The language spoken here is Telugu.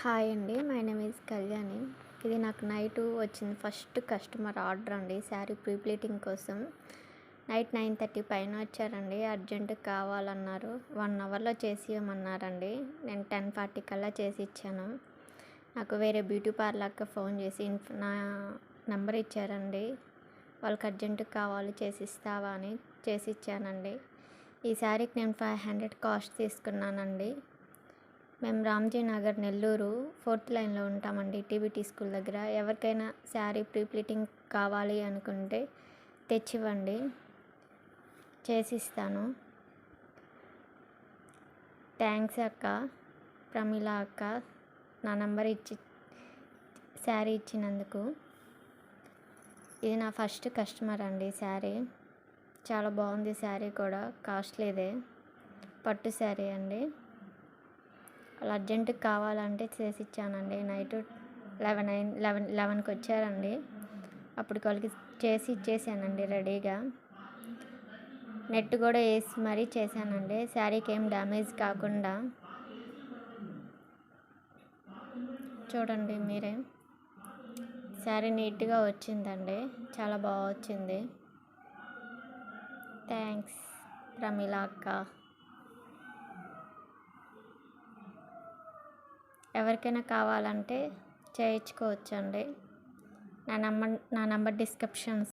హాయ్ అండి. My name is Kalyani. ఇది నాకు నైట్ వచ్చింది ఫస్ట్ కస్టమర్ ఆర్డర్ అండి. శారీ ప్రీ ప్లీటింగ్ కోసం నైట్ 9:30 పైన వచ్చారండి. అర్జెంటుగా కావాలన్నారు. 1 అవర్లో చేసి ఇవ్వమన్నారండి. నేను 10:40 కల్లా చేసి ఇచ్చాను. నాకు వేరే బ్యూటీ పార్లర్కి ఫోన్ చేసి నా నెంబర్ ఇచ్చారండి. వాళ్ళకి అర్జెంటుగా కావాలి చేసిస్తావా అని చేసి ఇచ్చానండి. ఈ శారీకి నేను 500 కాస్ట్ తీసుకున్నానండి. మేము రామ్జీ నగర్ నెల్లూరు 4th లైన్లో ఉంటామండి, టీబీటీ స్కూల్ దగ్గర. ఎవరికైనా శారీ ప్రీ ప్లీటింగ్ కావాలి అనుకుంటే తెచ్చివ్వండి, చేసిస్తాను. థ్యాంక్స్ అక్క, ప్రమీల అక్క, నా నెంబర్ ఇచ్చి శారీ ఇచ్చినందుకు. ఇది నా ఫస్ట్ కస్టమర్ అండి. శారీ చాలా బాగుంది. శారీ కూడా కాస్ట్లీదే, పట్టు శారీ అండి. అలా అర్జెంటుగా కావాలంటే చేసి ఇచ్చానండి. నైట్ 11కి వచ్చారండి. అప్పుడు వాళ్ళకి చేసి ఇచ్చేసానండి రెడీగా. నెట్ కూడా వేసి మరీ చేశానండి, శారీకి ఏం డ్యామేజ్ కాకుండా. చూడండి మీరే, శారీ నీట్గా వచ్చిందండి, చాలా బాగా వచ్చింది. థ్యాంక్స్ ప్రమీల అక్క. ఎవరికైనా కావాలంటే చేయించుకోవచ్చండి. నా నంబర్ డిస్క్రిప్షన్